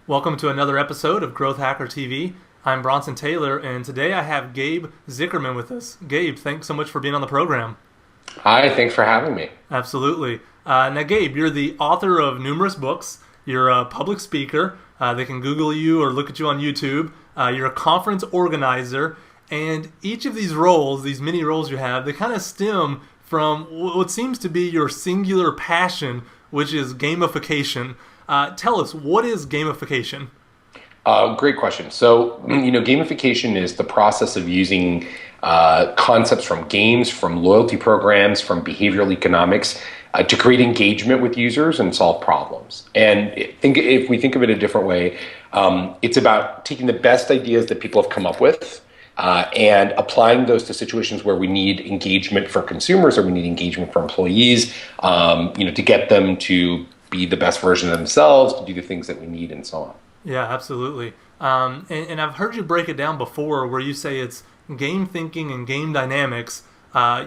Welcome to another episode of Growth Hacker TV. I'm Bronson Taylor, and today I have Gabe Zichermann with us. Gabe, thanks so much for being on the program. Hi, thanks for having me. Absolutely. Now, Gabe, you're the author of numerous books. You're a public speaker. They can Google you or look at you on YouTube. You're a conference organizer. And each of these roles, these many roles you have, they kind of stem from what seems to be your singular passion, which is gamification. Tell us, what is gamification? Great question. So, gamification is the process of using concepts from games, from loyalty programs, from behavioral economics to create engagement with users and solve problems. And if we think of it a different way, it's about taking the best ideas that people have come up with and applying those to situations where we need engagement for consumers or we need engagement for employees, to get them to be the best version of themselves, to do the things that we need, and so on. Yeah, absolutely. And I've heard you break it down before where you say it's game thinking and game dynamics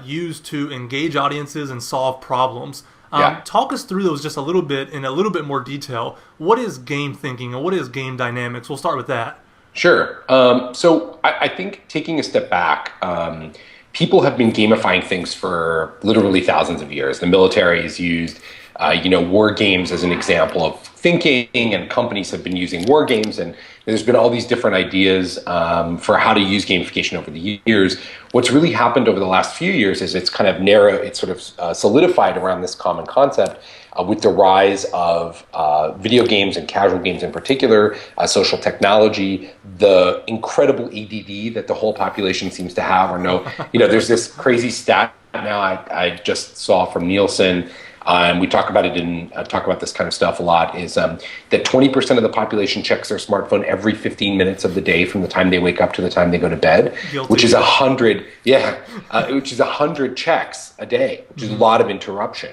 used to engage audiences and solve problems. Talk us through those just a little bit in a little bit more detail. What is game thinking and what is game dynamics? We'll start with that. Sure. So I think taking a step back, people have been gamifying things for literally thousands of years. The military has used war games as an example of thinking, and companies have been using war games, and there's been all these different ideas for how to use gamification over the years. What's really happened over the last few years is it's kind of it's sort of solidified around this common concept with the rise of video games and casual games in particular, social technology, the incredible ADD that the whole population seems to have or know. There's this crazy stat now I just saw from Nielsen. We talk about this kind of stuff a lot, is that 20% of the population checks their smartphone every 15 minutes of the day from the time they wake up to the time they go to bed, Guilty. which is 100, which is 100 checks a day, which is a lot of interruption,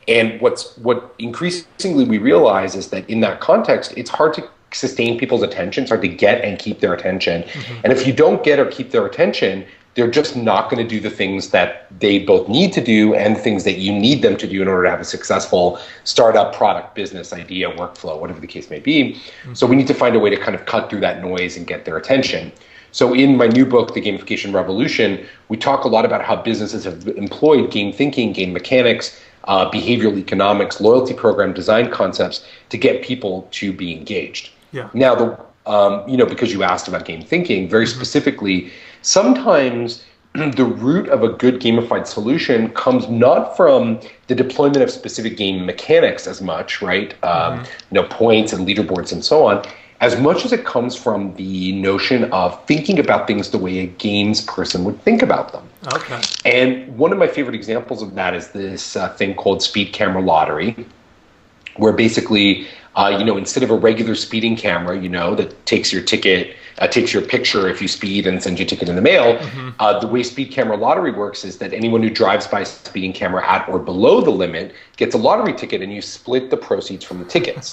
And what increasingly we realize is that in that context, it's hard to sustain people's attention. It's hard to get and keep their attention. Mm-hmm. And if you don't get or keep their attention, they're just not going to do the things that they both need to do and things that you need them to do in order to have a successful startup, product, business, idea, workflow, whatever the case may be. Mm-hmm. So we need to find a way to kind of cut through that noise and get their attention. So in my new book, The Gamification Revolution, we talk a lot about how businesses have employed game thinking, game mechanics, behavioral economics, loyalty program design concepts to get people to be engaged. Yeah. Now, because you asked about game thinking, very specifically, sometimes the root of a good gamified solution comes not from the deployment of specific game mechanics as much, right? Points and leaderboards and so on, as much as it comes from the notion of thinking about things the way a games person would think about them. Okay. And one of my favorite examples of that is this thing called speed camera lottery, where basically, instead of a regular speeding camera, that takes your ticket, takes your picture if you speed and sends you a ticket in the mail, the way speed camera lottery works is that anyone who drives by a speeding camera at or below the limit gets a lottery ticket, and you split the proceeds from the tickets.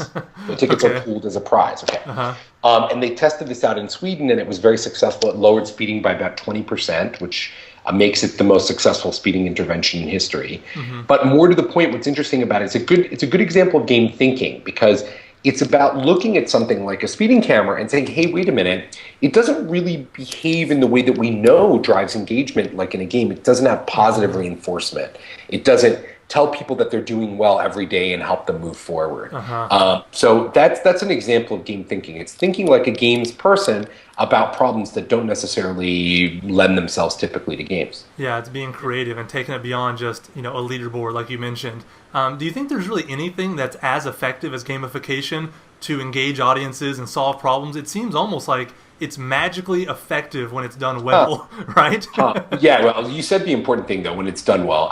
The tickets are pooled as a prize. Okay. And they tested this out in Sweden, and it was very successful. It lowered speeding by about 20%, which makes it the most successful speeding intervention in history. But more to the point, what's interesting about it, it's a good example of game thinking, because it's about looking at something like a speeding camera and saying, hey, wait a minute, it doesn't really behave in the way that we know drives engagement like in a game. It doesn't have positive reinforcement. It doesn't tell people that they're doing well every day and help them move forward. So that's an example of game thinking. It's thinking like a games person about problems that don't necessarily lend themselves typically to games. Yeah, it's being creative and taking it beyond just a leaderboard like you mentioned. Do you think there's really anything that's as effective as gamification to engage audiences and solve problems? It seems almost like it's magically effective when it's done well, right? Yeah, well, you said the important thing though, when it's done well.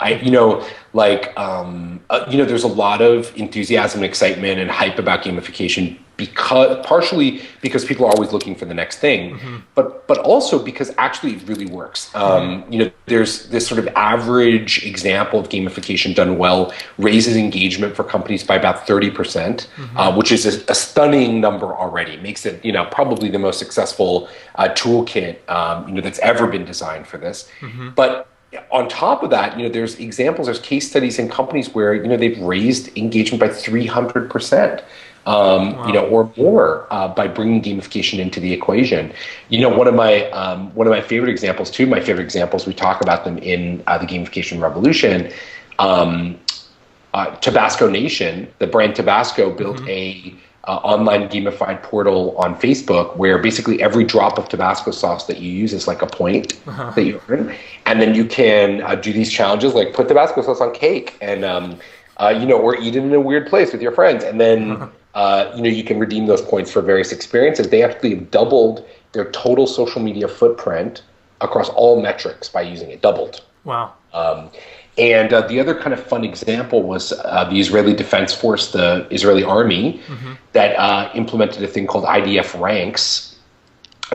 There's a lot of enthusiasm and excitement and hype about gamification, partially because people are always looking for the next thing, but also because actually it really works. There's this sort of average example of gamification done well raises engagement for companies by about 30%, which is a stunning number already. Makes it probably the most successful toolkit that's ever been designed for this. But on top of that, there's case studies in companies where they've raised engagement by 300%. or more by bringing gamification into the equation. One of my favorite examples, two of my favorite examples, we talk about them in the gamification revolution. Tabasco Nation, the brand Tabasco, built a online gamified portal on Facebook where basically every drop of Tabasco sauce that you use is like a point that you earn, and then you can do these challenges like put Tabasco sauce on cake and or eat it in a weird place with your friends, and then you can redeem those points for various experiences. They actually have doubled their total social media footprint across all metrics by using it. Doubled. Wow. And the other kind of fun example was the Israeli Defense Force, the Israeli Army, that implemented a thing called IDF Ranks.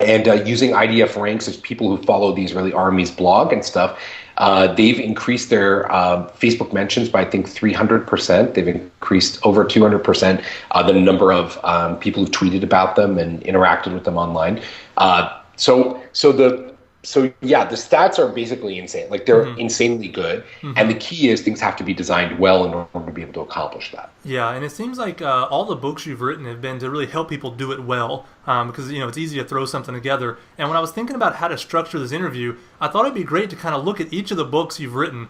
And using IDF Ranks as people who follow the Israeli Army's blog and stuff, they've increased their Facebook mentions by, I think, 300%. They've increased over 200% the number of people who've tweeted about them and interacted with them online. So the stats are basically insane. Like they're insanely good. And the key is things have to be designed well in order to be able to accomplish that. Yeah, and it seems like all the books you've written have been to really help people do it well because, it's easy to throw something together. And when I was thinking about how to structure this interview, I thought it'd be great to kind of look at each of the books you've written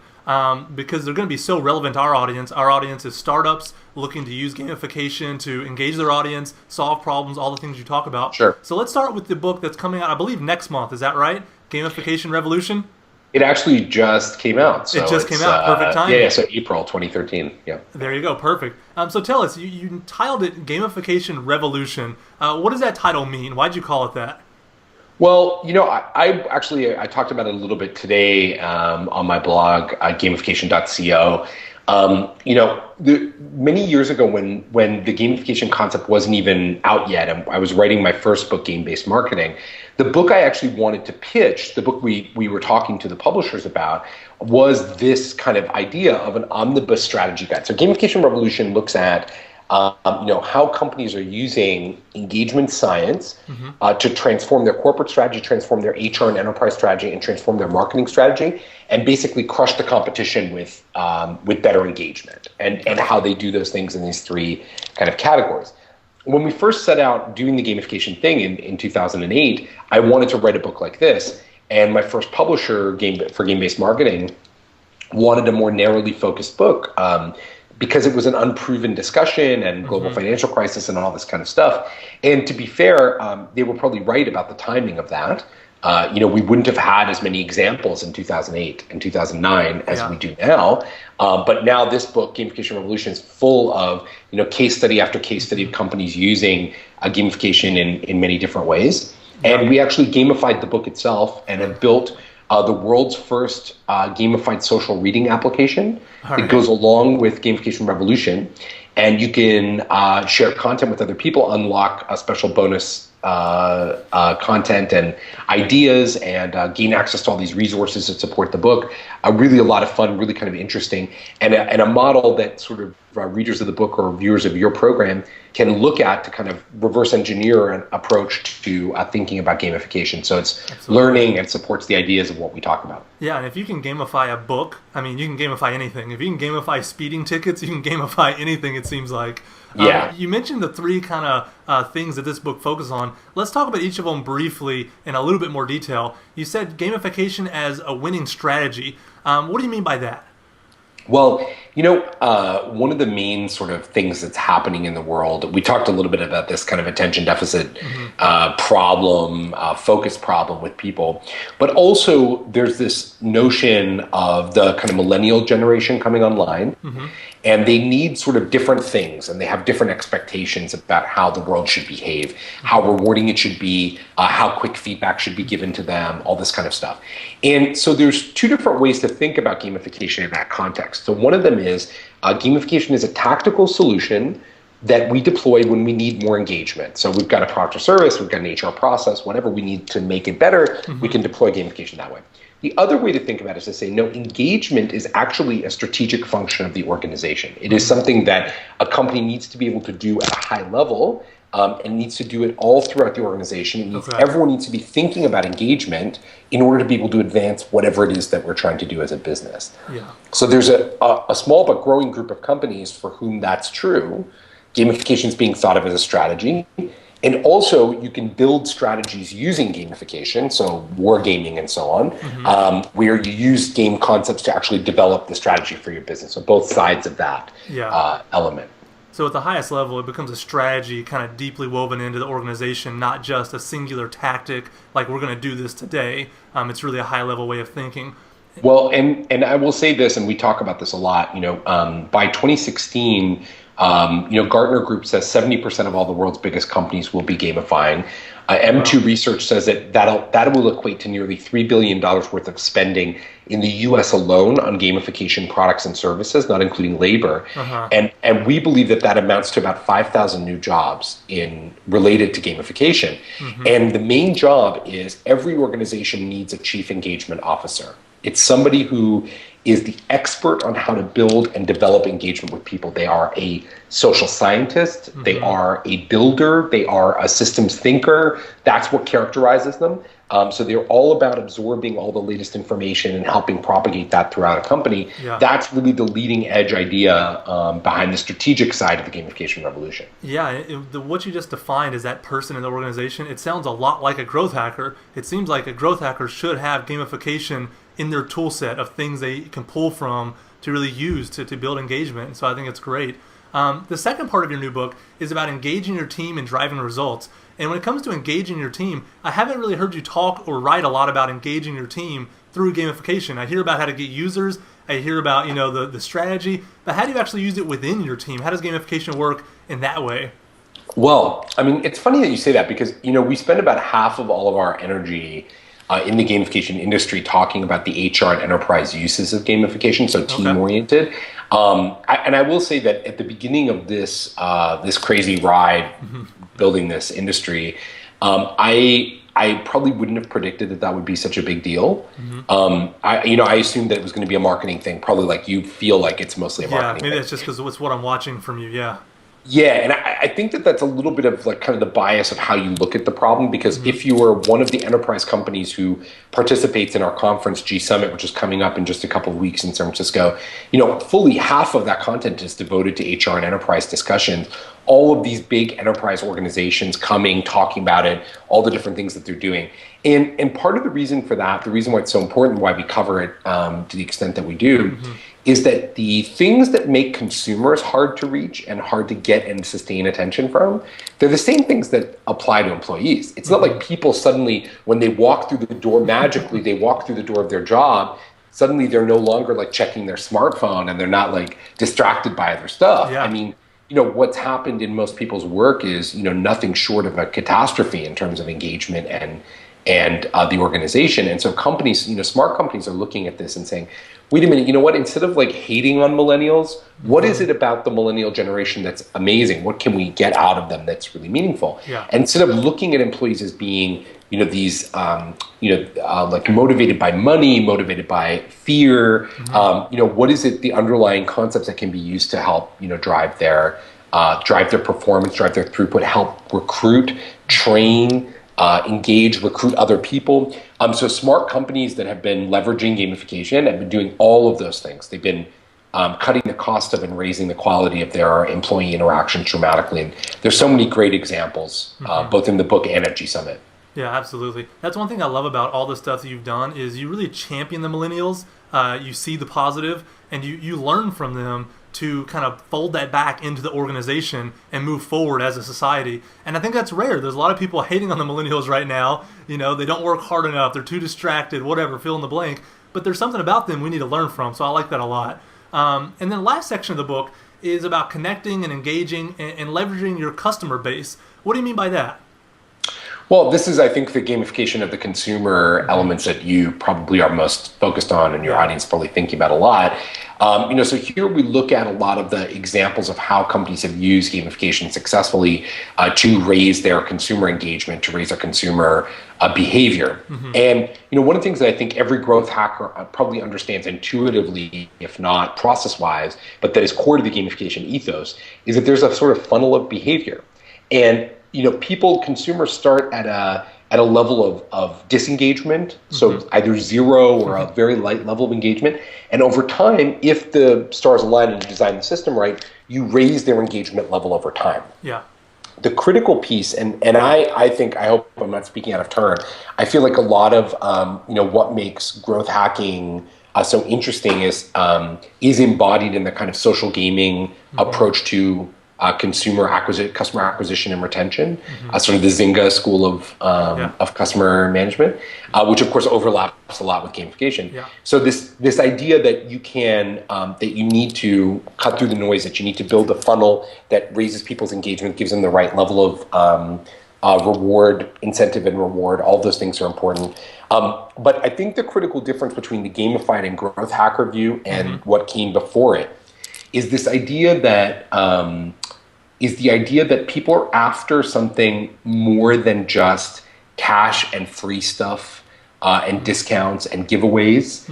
because they're going to be so relevant to our audience. Our audience is startups looking to use gamification to engage their audience, solve problems, all the things you talk about. Sure. So let's start with the book that's coming out, I believe, next month. Is that right? Gamification Revolution? It actually just came out. So it just came out. Perfect time. Yeah, so April 2013. Yeah. There you go. Perfect. So tell us, you titled it Gamification Revolution. What does that title mean? Why'd you call it that? Well, I talked about it a little bit today on my blog, gamification.co. Many years ago when the gamification concept wasn't even out yet, and I was writing my first book, Game-Based Marketing, the book I actually wanted to pitch, the book we were talking to the publishers about, was this kind of idea of an omnibus strategy guide. So Gamification Revolution looks at how companies are using engagement science to transform their corporate strategy, transform their HR and enterprise strategy, and transform their marketing strategy, and basically crush the competition with better engagement, and how they do those things in these three kind of categories. When we first set out doing the gamification thing in 2008, I wanted to write a book like this, and my first publisher for Game-Based Marketing wanted a more narrowly focused book because it was an unproven discussion and global financial crisis and all this kind of stuff. And to be fair, they were probably right about the timing of that. We wouldn't have had as many examples in 2008 and 2009 as we do now. But now this book, Gamification Revolution, is full of case study after case study of companies using gamification in many different ways. And we actually gamified the book itself and have built the world's first gamified social reading application that goes along with Gamification Revolution. And you can share content with other people, unlock a special bonus content and ideas, and gain access to all these resources that support the book. Really a lot of fun, really kind of interesting, and a model that sort of readers of the book or viewers of your program can look at to kind of reverse engineer an approach to thinking about gamification. So it's learning and supports the ideas of what we talk about. Yeah, and if you can gamify a book, I mean, you can gamify anything. If you can gamify speeding tickets, you can gamify anything, it seems like. Yeah. You mentioned the three kind of things that this book focuses on. Let's talk about each of them briefly in a little bit more detail. You said gamification as a winning strategy. What do you mean by that? Well, one of the main sort of things that's happening in the world, we talked a little bit about this kind of attention deficit problem, focus problem with people, but also there's this notion of the kind of millennial generation coming online, and they need sort of different things, and they have different expectations about how the world should behave, how rewarding it should be, how quick feedback should be given to them, all this kind of stuff. And so there's two different ways to think about gamification in that context. So one of them is gamification is a tactical solution that we deploy when we need more engagement. So we've got a product or service, we've got an HR process, whenever we need to make it better, we can deploy gamification that way. The other way to think about it is to say, no, engagement is actually a strategic function of the organization. It is something that a company needs to be able to do at a high level, and needs to do it all throughout the organization. Everyone needs to be thinking about engagement in order to be able to advance whatever it is that we're trying to do as a business. Yeah. So there's a small but growing group of companies for whom that's true. Gamification is being thought of as a strategy. And also, you can build strategies using gamification, so wargaming and so on, where you use game concepts to actually develop the strategy for your business. So both sides of that element. So at the highest level, it becomes a strategy kind of deeply woven into the organization, not just a singular tactic like we're going to do this today. It's really a high-level way of thinking. Well, and I will say this, and we talk about this a lot, by 2016, Gartner Group says 70% of all the world's biggest companies will be gamifying. M2 Research says that will equate to nearly $3 billion worth of spending in the U.S. alone on gamification products and services, not including labor. And we believe that amounts to about 5,000 new jobs related to gamification. And the main job is every organization needs a chief engagement officer. It's somebody who is the expert on how to build and develop engagement with people. They are a social scientist. They are a builder. They are a systems thinker. That's what characterizes them. So they're all about absorbing all the latest information and helping propagate that throughout a company. That's really the leading edge idea behind the strategic side of the gamification revolution. Yeah, what you just defined as that person in the organization, it sounds a lot like a growth hacker. It seems like a growth hacker should have gamification in their tool set of things they can pull from to really use to build engagement. So I think it's great. The second part of your new book is about engaging your team and driving results. And when it comes to engaging your team, I haven't really heard you talk or write a lot about engaging your team through gamification. I hear about how to get users. I hear about the strategy. But how do you actually use it within your team? How does gamification work in that way? Well, I mean, it's funny that you say that because, we spend about half of all of our energy in the gamification industry talking about the HR and enterprise uses of gamification, so team-oriented. And I will say that at the beginning of this crazy ride building this industry, I probably wouldn't have predicted that would be such a big deal. I assumed that it was going to be a marketing thing, probably like you feel like it's mostly a marketing thing. Maybe it's just because it's what I'm watching from you, Yeah, and I think that's a little bit of like kind of the bias of how you look at the problem, because if you are one of the enterprise companies who participates in our conference, G Summit, which is coming up in just a couple of weeks in San Francisco, fully half of that content is devoted to HR and enterprise discussions. All of these big enterprise organizations coming, talking about it, all the different things that they're doing. And part of the reason for that, the reason why it's so important, why we cover it to the extent that we do, is that the things that make consumers hard to reach and hard to get and sustain attention from, they're the same things that apply to employees. It's not like people suddenly, when they walk through the door, magically they walk through the door of their job, suddenly they're no longer like checking their smartphone and they're not like distracted by other stuff. I mean, what's happened in most people's work is, nothing short of a catastrophe in terms of engagement and the organization. And so companies, smart companies are looking at this and saying, wait a minute, what, instead of like hating on millennials, what is it about the millennial generation that's amazing? What can we get out of them that's really meaningful? And instead of looking at employees as being, these, like motivated by money, motivated by fear, what is it, the underlying concepts that can be used to help, drive their performance, drive their throughput, help recruit, train, engage, recruit other people. So smart companies that have been leveraging gamification have been doing all of those things. They've been cutting the cost of and raising the quality of their employee interactions dramatically. And there's so many great examples, both in the book and at G Summit. Yeah, absolutely. That's one thing I love about all the stuff that you've done is you really champion the millennials. You see the positive and you learn from them to kind of fold that back into the organization and move forward as a society. And I think that's rare. There's a lot of people hating on the millennials right now. They don't work hard enough. They're too distracted, whatever, fill in the blank. But there's something about them we need to learn from. So I like that a lot. And then the last section of the book is about connecting and engaging and leveraging your customer base. What do you mean by that? Well, this is, I think, the gamification of the consumer elements that you probably are most focused on and your audience probably thinking about a lot. So here we look at a lot of the examples of how companies have used gamification successfully to raise their consumer engagement, to raise their consumer behavior. And, one of the things that I think every growth hacker probably understands intuitively, if not process-wise, but that is core to the gamification ethos, is that there's a sort of funnel of behavior. And consumers start at at a level of disengagement, so either zero or a very light level of engagement. And over time, if the stars align and you design the system right, you raise their engagement level over time. Yeah. The critical piece, and I think, I hope I'm not speaking out of turn, I feel like a lot of what makes growth hacking so interesting is embodied in the kind of social gaming approach to customer acquisition and retention, sort of the Zynga school of customer management, which of course overlaps a lot with gamification. Yeah. So this idea that you can that you need to cut through the noise, that you need to build a funnel that raises people's engagement, gives them the right level of reward, incentive, and reward. All of those things are important. But I think the critical difference between the gamified and growth hacker view and what came before it is this idea that people are after something more than just cash and free stuff and discounts and giveaways.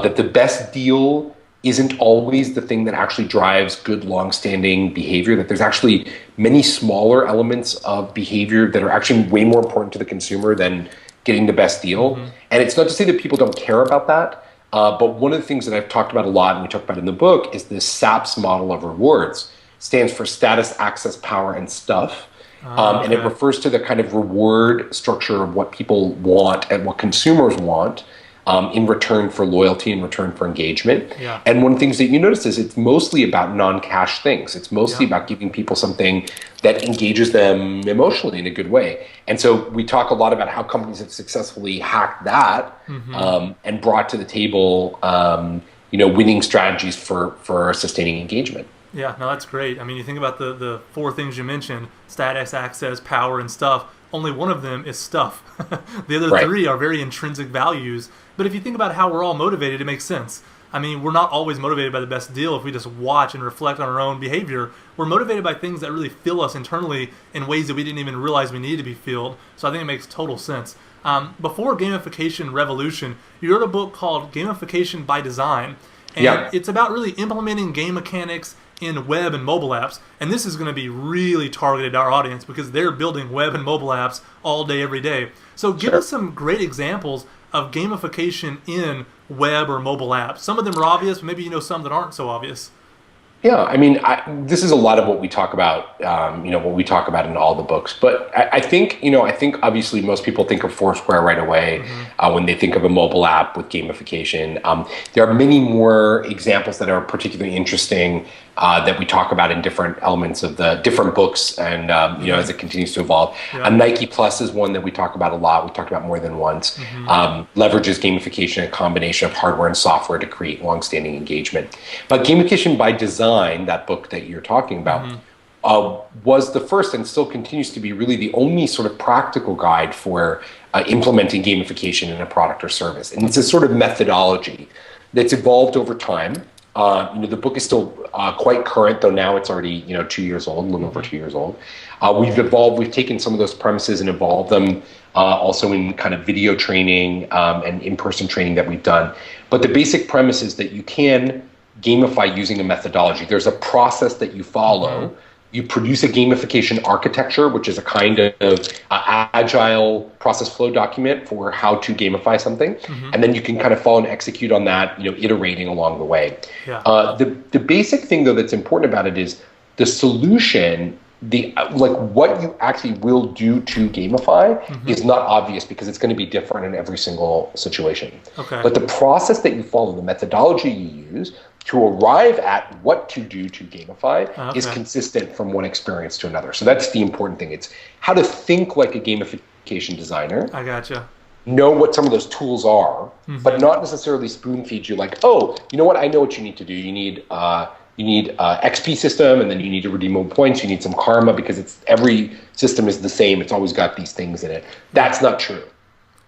That the best deal isn't always the thing that actually drives good long-standing behavior, that there's actually many smaller elements of behavior that are actually way more important to the consumer than getting the best deal. And it's not to say that people don't care about that, but one of the things that I've talked about a lot, and we talk about in the book, is this SAPS model of rewards. Stands for status, access, power, and stuff. And it refers to the kind of reward structure of what people want and what consumers want in return for loyalty, in return for engagement. Yeah. And one of the things that you notice is it's mostly about non-cash things. It's mostly about giving people something that engages them emotionally in a good way. And so we talk a lot about how companies have successfully hacked that and brought to the table winning strategies for sustaining engagement. Yeah, no, that's great. I mean, you think about the four things you mentioned: status, access, power, and stuff. Only one of them is stuff. The other three are very intrinsic values. But if you think about how we're all motivated, it makes sense. I mean, we're not always motivated by the best deal if we just watch and reflect on our own behavior. We're motivated by things that really fill us internally in ways that we didn't even realize we needed to be filled. So I think it makes total sense. Before Gamification Revolution, you wrote a book called Gamification by Design. And it's about really implementing game mechanics in web and mobile apps. And this is going to be really targeted to our audience because they're building web and mobile apps all day, every day. So give us some great examples of gamification in web or mobile apps. Some of them are obvious, but maybe you know some that aren't so obvious. Yeah, I mean, this is a lot of what we talk about, what we talk about in all the books. But I think obviously most people think of Foursquare right away when they think of a mobile app with gamification. There are many more examples that are particularly interesting that we talk about in different elements of the different books and, as it continues to evolve. Nike Plus is one that we talk about a lot. We talked about more than once. Leverages gamification, a combination of hardware and software to create longstanding engagement. But Gamification by Design, that book that you're talking about, was the first and still continues to be really the only sort of practical guide for implementing gamification in a product or service. And it's a sort of methodology that's evolved over time. The book is still quite current, though now it's already 2 years old, a little over 2 years old. We've taken some of those premises and evolved them also in kind of video training and in-person training that we've done. But the basic premise is that you can gamify using a methodology. There's a process that you follow. You produce a gamification architecture, which is a kind of agile process flow document for how to gamify something. And then you can kind of follow and execute on that, iterating along the way. The basic thing, though, that's important about it is the solution, what you actually will do to gamify is not obvious because it's going to be different in every single situation. But the process that you follow, the methodology you use to arrive at what to do to gamify is consistent from one experience to another. So that's the important thing. It's how to think like a gamification designer. I gotcha. Know what some of those tools are, but not necessarily spoon feed you like, oh, you know what? I know what you need to do. You need XP system, and then you need to redeem more points. You need some karma because every system is the same. It's always got these things in it. That's not true.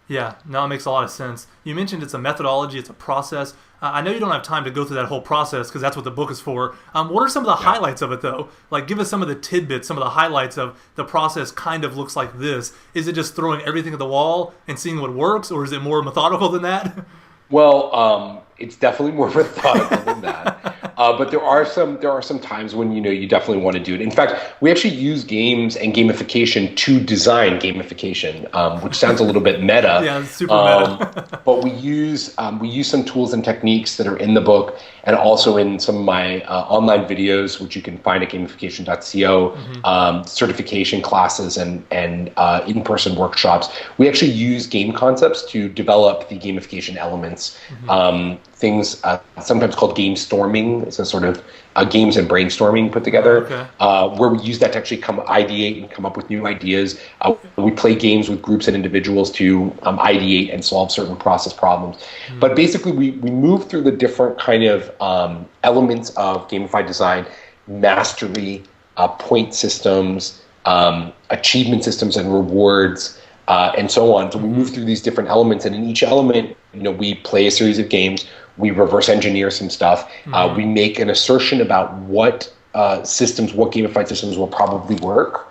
Yeah, no, it makes a lot of sense. You mentioned it's a methodology, it's a process. I know you don't have time to go through that whole process because that's what the book is for. What are some of the highlights of it, though? Like, give us some of the tidbits, some of the highlights of the process kind of looks like this. Is it just throwing everything at the wall and seeing what works, or is it more methodical than that? Well, it's definitely more methodical than that. But there are some times when you definitely want to do it. In fact, we actually use games and gamification to design gamification, which sounds a little bit meta. Yeah, it's super meta. But we use some tools and techniques that are in the book and also in some of my online videos, which you can find at gamification.co, certification classes and in-person workshops. We actually use game concepts to develop the gamification elements. Things sometimes called game storming. It's a sort of games and brainstorming put together, where we use that to actually ideate and come up with new ideas. We play games with groups and individuals to ideate and solve certain process problems. But basically, we move through the different kind of elements of gamified design: mastery, point systems, achievement systems and rewards, and so on. So we move through these different elements, and in each element, we play a series of games. We reverse engineer some stuff. We make an assertion about what gamified systems will probably work,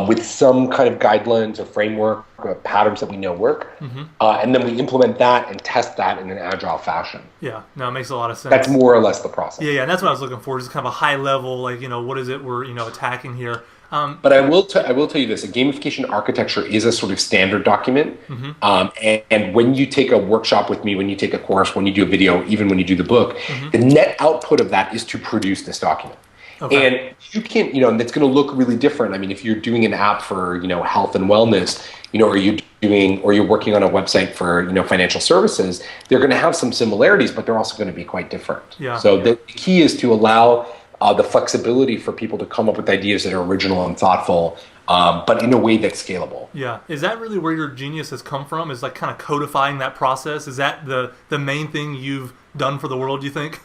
with some kind of guidelines or framework or patterns that we know work. And then we implement that and test that in an agile fashion. Yeah, no, it makes a lot of sense. That's more or less the process. Yeah, and that's what I was looking for, just kind of a high level, like, what is it we're, attacking here. But I will tell you this: a gamification architecture is a sort of standard document. And when you take a workshop with me, when you take a course, when you do a video, even when you do the book, the net output of that is to produce this document. And you can, and it's going to look really different. I mean, if you're doing an app for, health and wellness, or you're working on a website for, financial services, they're going to have some similarities, but they're also going to be quite different. So the key is to allow the flexibility for people to come up with ideas that are original and thoughtful, but in a way that's scalable. Yeah. Is that really where your genius has come from? Is like kind of codifying that process? Is that the main thing you've done for the world, do you think?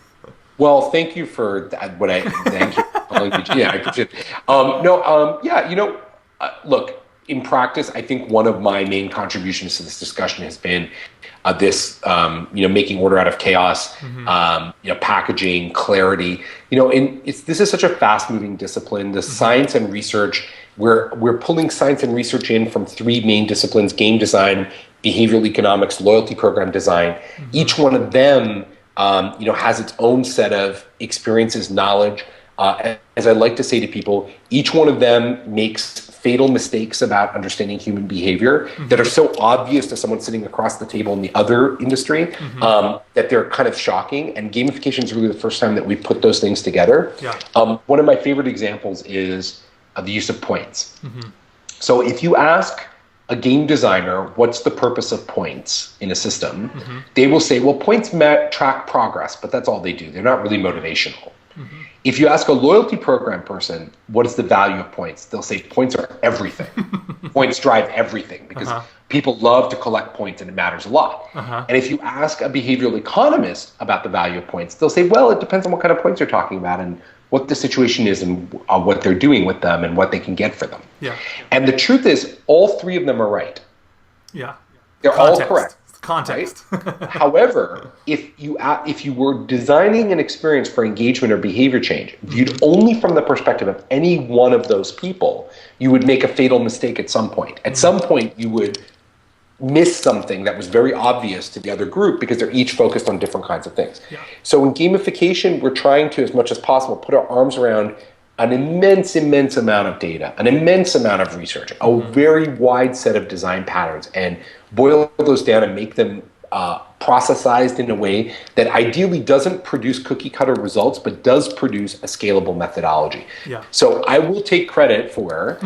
Well, thank you for that. Thank you. Yeah, I appreciate it. Look, in practice, I think one of my main contributions to this discussion has been making order out of chaos, packaging, clarity. This is such a fast-moving discipline. The science and research, we're pulling science and research in from three main disciplines: game design, behavioral economics, loyalty program design. Each one of them, has its own set of experiences, knowledge. As I like to say to people, each one of them makes fatal mistakes about understanding human behavior that are so obvious to someone sitting across the table in the other industry that they're kind of shocking. And gamification is really the first time that we put those things together. One of my favorite examples is the use of points. So if you ask a game designer, what's the purpose of points in a system? They will say, well, points track progress, but that's all they do. They're not really motivational. If you ask a loyalty program person, what is the value of points? They'll say points are everything. Points drive everything because people love to collect points and it matters a lot. And if you ask a behavioral economist about the value of points, they'll say, well, it depends on what kind of points you're talking about and what the situation is and what they're doing with them and what they can get for them. And the truth is, all three of them are right. They're all correct. Context. Right? However, if you were designing an experience for engagement or behavior change, viewed only from the perspective of any one of those people, you would make a fatal mistake at some point. At some point, you would miss something that was very obvious to the other group because they're each focused on different kinds of things. So in gamification, we're trying to, as much as possible, put our arms around an immense amount of data, an immense amount of research, a very wide set of design patterns, and boil those down and make them processized in a way that ideally doesn't produce cookie cutter results, but does produce a scalable methodology. So I will take credit for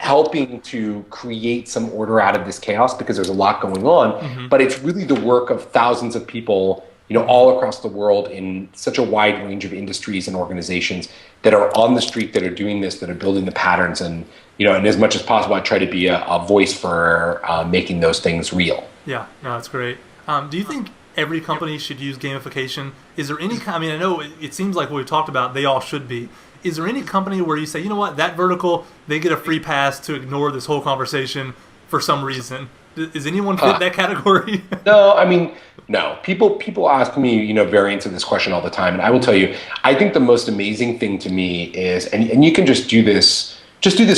helping to create some order out of this chaos because there's a lot going on, but it's really the work of thousands of people all across the world in such a wide range of industries and organizations that are on the street, that are doing this, that are building the patterns. And, and as much as possible, I try to be a voice for making those things real. Yeah, no, that's great. Do you think every company should use gamification? Is there any, I know it seems like what we've talked about, they all should be. Is there any company where you say, you know what, that vertical, they get a free pass to ignore this whole conversation for some reason? Does anyone fit that category? No. People ask me, variants of this question all the time, and I will tell you, I think the most amazing thing to me is, and you can just do this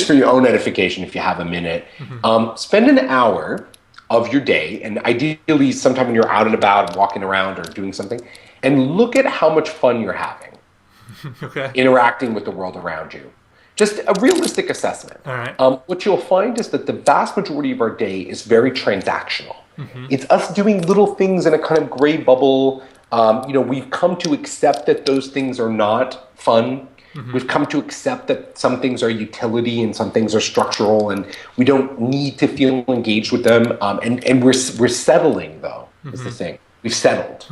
for your own edification if you have a minute. Spend an hour of your day, and ideally sometime when you're out and about, walking around or doing something, and look at how much fun you're having. Okay. interacting with the world around you. Just a realistic assessment. All right. What you'll find is that the vast majority of our day is very transactional. Mm-hmm. It's us doing little things in a kind of gray bubble. We've come to accept that those things are not fun. Mm-hmm. We've come to accept that some things are utility and some things are structural, and we don't need to feel engaged with them. And we're settling, though, is the thing. We've settled.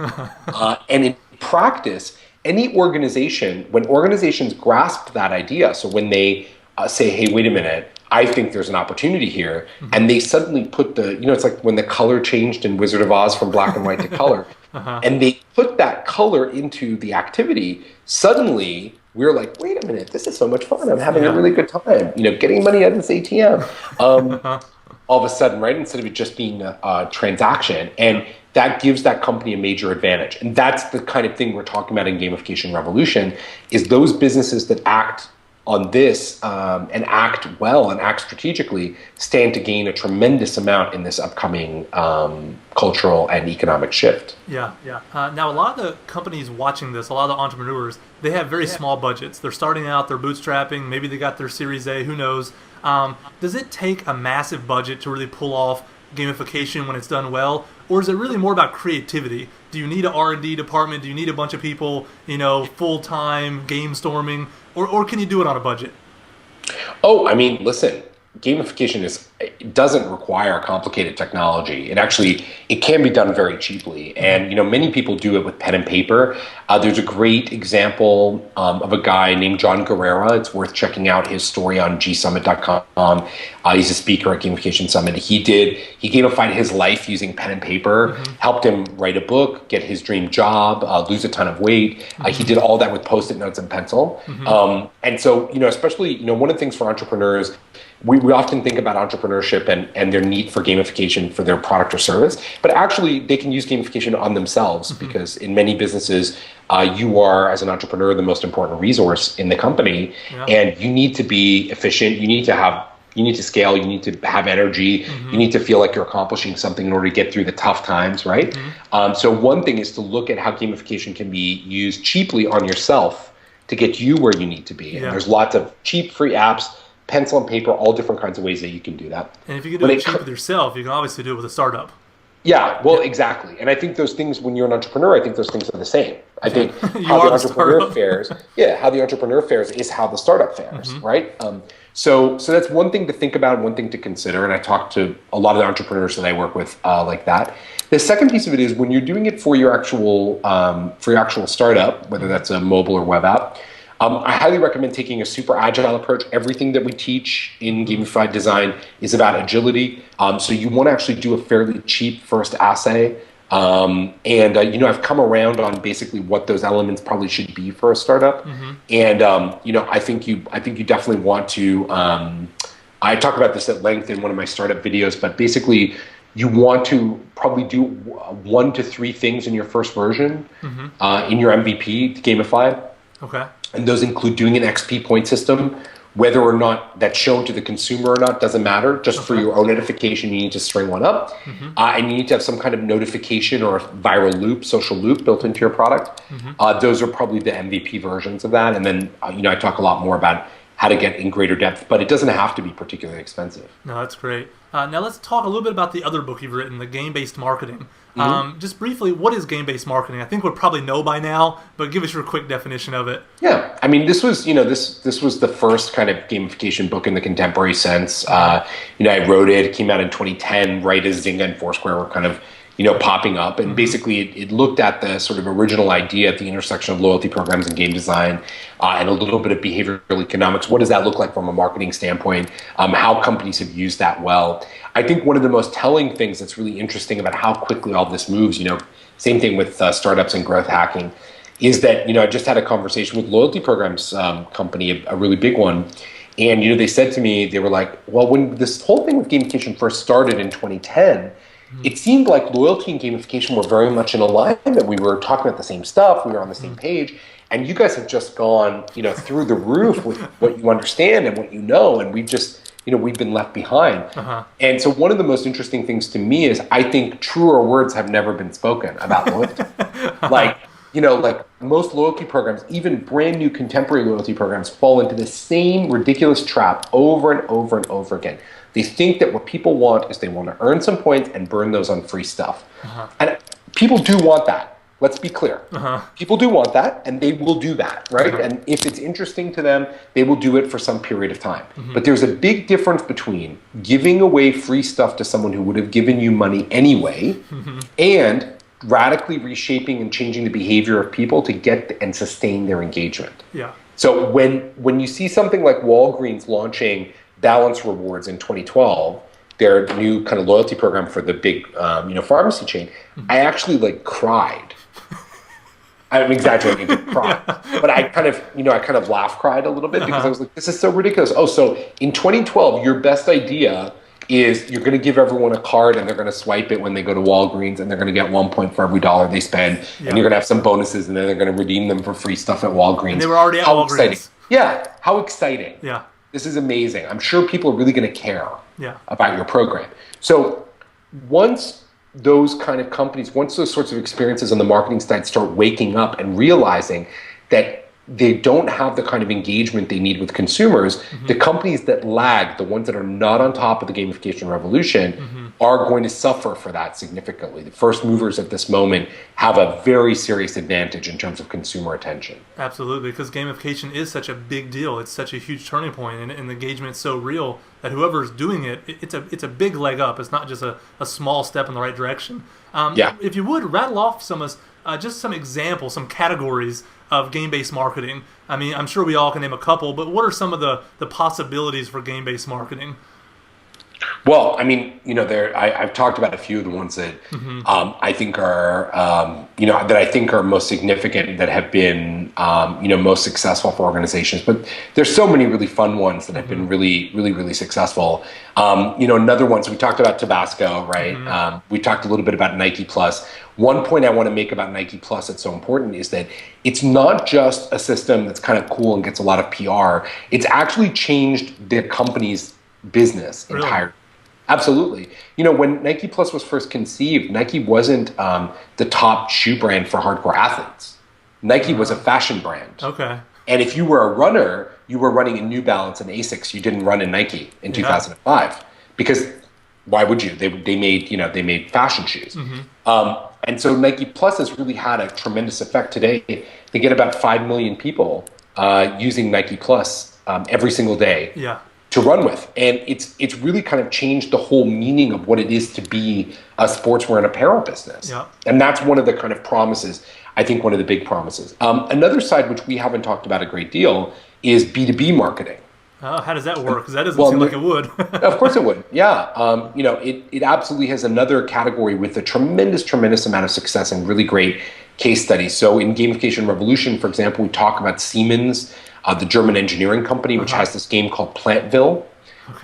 And in practice, any organization, when organizations grasp that idea, so when they say, hey, wait a minute, I think there's an opportunity here, and they suddenly put it's like when the color changed in Wizard of Oz from black and white to color, and they put that color into the activity, suddenly we're like, wait a minute, this is so much fun. I'm having a really good time, getting money out of this ATM. All of a sudden, right, instead of it just being a transaction. And that gives that company a major advantage. And that's the kind of thing we're talking about in Gamification Revolution, is those businesses that act on this and act well and act strategically stand to gain a tremendous amount in this upcoming cultural and economic shift. Yeah. Now, a lot of the companies watching this, a lot of the entrepreneurs, they have very small budgets. They're starting out, they're bootstrapping, maybe they got their Series A, who knows. Does it take a massive budget to really pull off gamification when it's done well? Or is it really more about creativity? Do you need an R&D department? Do you need a bunch of people, full-time game storming? Or can you do it on a budget? Oh, I mean, listen, gamification doesn't require complicated technology. It can be done very cheaply. And, many people do it with pen and paper. There's a great example of a guy named John Guerrera. It's worth checking out his story on gsummit.com. He's a speaker at Gamification Summit. He gamified his life using pen and paper, helped him write a book, get his dream job, lose a ton of weight. He did all that with Post-it notes and pencil. And so, especially, one of the things for entrepreneurs, we often think about entrepreneurship and their need for gamification for their product or service, but actually they can use gamification on themselves because in many businesses, you are, as an entrepreneur, the most important resource in the company, and you need to be efficient. You need to scale. You need to have energy. You need to feel like you're accomplishing something in order to get through the tough times, right? So one thing is to look at how gamification can be used cheaply on yourself to get you where you need to be. And there's lots of cheap, free apps, pencil and paper, all different kinds of ways that you can do that. And if you can do it cheap with yourself, you can obviously do it with a startup. Yeah, well, exactly. And I think those things, when you're an entrepreneur, I think those things are the same. I think how the entrepreneur fares, how the entrepreneur fares is how the startup fares, right? So that's one thing to think about, one thing to consider. And I talk to a lot of the entrepreneurs that I work with like that. The second piece of it is when you're doing it for your actual startup, whether that's a mobile or web app, I highly recommend taking a super agile approach. Everything that we teach in gamified design is about agility. So you want to actually do a fairly cheap first assay. I've come around on basically what those elements probably should be for a startup. And I think you definitely want to. I talk about this at length in one of my startup videos, but basically, you want to probably do 1 to 3 things in your first version in your MVP to gamify. Okay. And those include doing an XP point system. Whether or not that's shown to the consumer or not doesn't matter. Just for your own edification, you need to string one up. And you need to have some kind of notification or viral loop, social loop built into your product. Those are probably the MVP versions of that. And then, I talk a lot more about how to get in greater depth, but it doesn't have to be particularly expensive. No, that's great. Now let's talk a little bit about the other book you've written, the Game-Based Marketing. Just briefly, what is game-based marketing? I think we'll probably know by now, but give us your quick definition of it. Yeah, I mean, this was the first kind of gamification book in the contemporary sense. I wrote it. It came out in 2010, right as Zynga and Foursquare were kind of popping up, and basically it looked at the sort of original idea at the intersection of loyalty programs and game design, and a little bit of behavioral economics. What does that look like from a marketing standpoint? How companies have used that well. I think one of the most telling things that's really interesting about how quickly all this moves, same thing with startups and growth hacking, is that I just had a conversation with loyalty programs company, a really big one. And they said to me, they were like, well, when this whole thing with gamification first started in 2010, it seemed like loyalty and gamification were very much in alignment. We were talking about the same stuff. We were on the same page. And you guys have just gone, through the roof with what you understand and what you know. And we've just, we've been left behind. And so one of the most interesting things to me is I think truer words have never been spoken about loyalty. Like, like most loyalty programs, even brand new contemporary loyalty programs, fall into the same ridiculous trap over and over and over again. They think that what people want is they want to earn some points and burn those on free stuff. And people do want that. Let's be clear. People do want that, and they will do that, right? And if it's interesting to them, they will do it for some period of time. But there's a big difference between giving away free stuff to someone who would have given you money anyway and radically reshaping and changing the behavior of people to get and sustain their engagement. Yeah. So when you see something like Walgreens launching Balance Rewards in 2012, their new kind of loyalty program for the big pharmacy chain, I actually cried. I'm exaggerating to cry, but I kind of laugh cried a little bit because I was like, this is so ridiculous. Oh, so in 2012, your best idea is you're going to give everyone a card and they're going to swipe it when they go to Walgreens and they're going to get 1 point for every dollar they spend, and you're going to have some bonuses and then they're going to redeem them for free stuff at Walgreens. And they were already at Walgreens. Exciting. Yeah, how exciting. Yeah. This is amazing. I'm sure people are really going to care about your program. So once those kind of companies, once those sorts of experiences on the marketing side start waking up and realizing that they don't have the kind of engagement they need with consumers, the companies that lag, the ones that are not on top of the gamification revolution, are going to suffer for that significantly. The first movers at this moment have a very serious advantage in terms of consumer attention. Absolutely, because gamification is such a big deal. It's such a huge turning point, and the engagement's so real that whoever's doing it, it's a big leg up. It's not just a small step in the right direction. If you would, rattle off just some examples, some categories of game-based marketing. I mean, I'm sure we all can name a couple, but what are some of the possibilities for game-based marketing? Well, I mean, I've talked about a few of the ones that I think are, that I think are most significant, that have been, most successful for organizations. But there's so many really fun ones that have been really, really, really successful. Another one, so we talked about Tabasco, right? We talked a little bit about Nike Plus. One point I want to make about Nike Plus that's so important is that it's not just a system that's kind of cool and gets a lot of PR. It's actually changed the company's business entirely. Absolutely. When Nike Plus was first conceived, Nike wasn't the top shoe brand for hardcore athletes. Nike was a fashion brand. Okay. And if you were a runner, you were running in New Balance and Asics. You didn't run in Nike in 2005 because why would you? They made fashion shoes. And so Nike Plus has really had a tremendous effect today. They get about 5 million people using Nike Plus every single day to run with. And it's really kind of changed the whole meaning of what it is to be a sportswear and apparel business. And that's one of the kind of promises, I think one of the big promises. Another side, which we haven't talked about a great deal, is B2B marketing. How does that work? Because that doesn't seem like it would. Of course it would. Yeah. It absolutely has another category with a tremendous amount of success and really great case studies. So in Gamification Revolution, for example, we talk about Siemens, the German engineering company, which has this game called Plantville,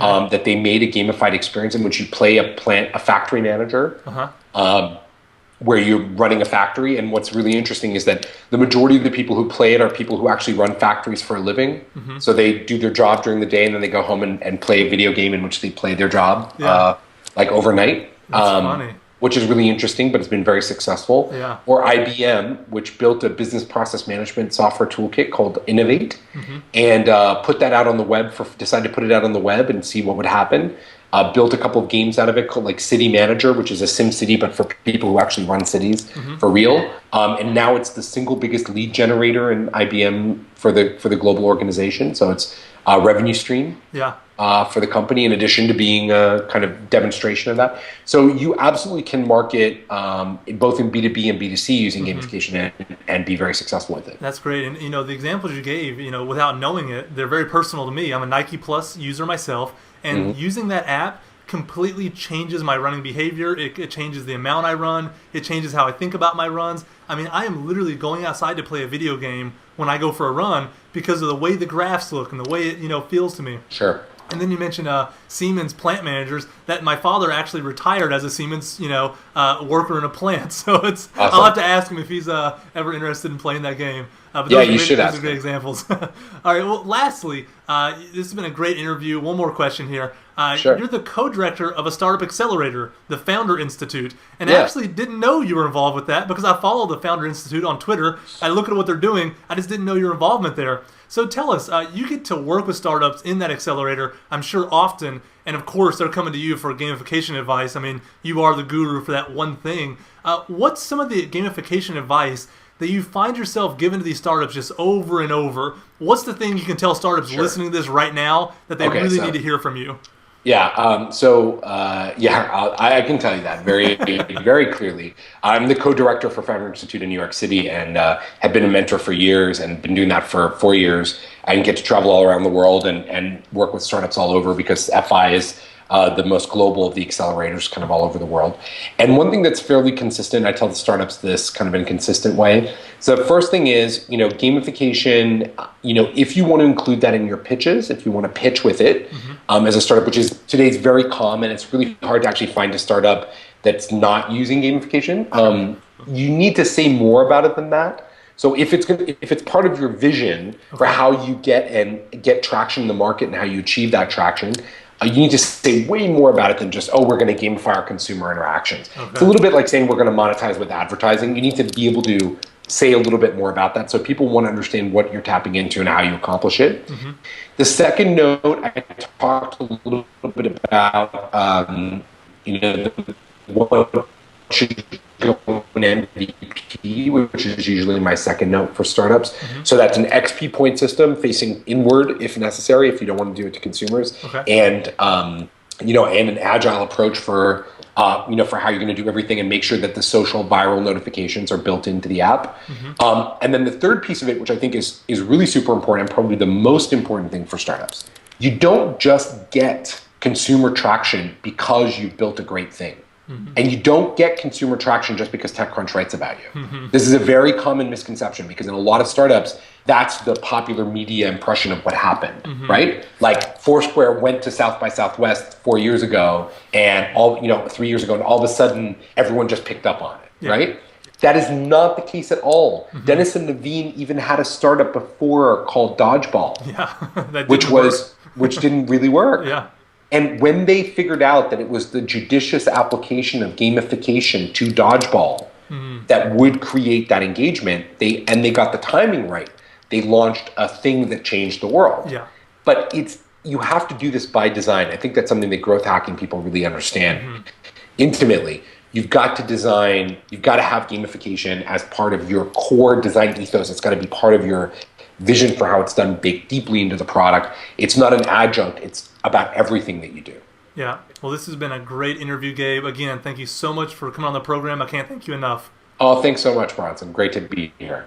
that they made a gamified experience in which you play a factory manager. Where you're running a factory. And what's really interesting is that the majority of the people who play it are people who actually run factories for a living. So they do their job during the day and then they go home and play a video game in which they play their job overnight. That's funny. Which is really interesting, but it's been very successful. Or IBM, which built a business process management software toolkit called Innovate, and put that out on the web, decided to put it out on the web and see what would happen. Built a couple of games out of it called like City Manager, which is a Sim City, but for people who actually run cities for real. And now it's the single biggest lead generator in IBM for the global organization. So it's a revenue stream for the company, in addition to being a kind of demonstration of that. So you absolutely can market both in B2B and B2C using gamification and be very successful with it. That's great. And the examples you gave, without knowing it, they're very personal to me. I'm a Nike Plus user myself. And using that app completely changes my running behavior. It changes the amount I run. It changes how I think about my runs. I mean, I am literally going outside to play a video game when I go for a run because of the way the graphs look and the way it feels to me. Sure. And then you mentioned Siemens plant managers. That my father actually retired as a Siemens, worker in a plant. So it's awesome. I'll have to ask him if he's ever interested in playing that game. But you should ask. Those are great examples. All right. Well, lastly, this has been a great interview. One more question here. Sure. You're the co-director of a startup accelerator, the Founder Institute, and I Yeah. actually didn't know you were involved with that because I follow the Founder Institute on Twitter. I look at what they're doing. I just didn't know your involvement there. So tell us, you get to work with startups in that accelerator, I'm sure often, and of course they're coming to you for gamification advice. I mean, you are the guru for that one thing. What's some of the gamification advice that you find yourself giving to these startups just over and over? What's the thing you can tell startups listening to this right now that they really need to hear from you? Yeah. I can tell you that very, very clearly. I'm the co-director for Founder Institute in New York City, and have been a mentor for years, and been doing that for 4 years. I get to travel all around the world and work with startups all over because FI is the most global of the accelerators, kind of all over the world. And one thing that's fairly consistent, I tell the startups this kind of in a consistent way. So the first thing is, gamification, if you want to include that in your pitches, if you want to pitch with it as a startup, which is today's very common, it's really hard to actually find a startup that's not using gamification. You need to say more about it than that. So if it's part of your vision for how you get traction in the market and how you achieve that traction, you need to say way more about it than just, we're going to gamify our consumer interactions. Okay. It's a little bit like saying we're going to monetize with advertising. You need to be able to say a little bit more about that so people want to understand what you're tapping into and how you accomplish it. Mm-hmm. The second note, I talked a little bit about, what should go in MVP, which is usually my second note for startups. Mm-hmm. So that's an XP point system facing inward if necessary, if you don't want to do it to consumers, and and an agile approach for for how you're going to do everything and make sure that the social viral notifications are built into the app. Mm-hmm. And then the third piece of it, which I think is really super important and probably the most important thing for startups, you don't just get consumer traction because you've built a great thing. Mm-hmm. And you don't get consumer traction just because TechCrunch writes about you. Mm-hmm. This is a very common misconception because in a lot of startups, that's the popular media impression of what happened, right? Like Foursquare went to South by Southwest 4 years ago and 3 years ago, and all of a sudden everyone just picked up on it, right? That is not the case at all. Mm-hmm. Dennis and Naveen even had a startup before called Dodgeball, which didn't really work. Yeah. And when they figured out that it was the judicious application of gamification to Dodgeball that would create that engagement, they got the timing right. They launched a thing that changed the world. Yeah. But you have to do this by design. I think that's something that growth hacking people really understand intimately. You've got to design, you've got to have gamification as part of your core design ethos. It's got to be part of your vision for how it's done, baked deeply into the product. It's not an adjunct. It's about everything that you do. Yeah. Well, this has been a great interview, Gabe. Again, thank you so much for coming on the program. I can't thank you enough. Oh, thanks so much, Bronson. Great to be here.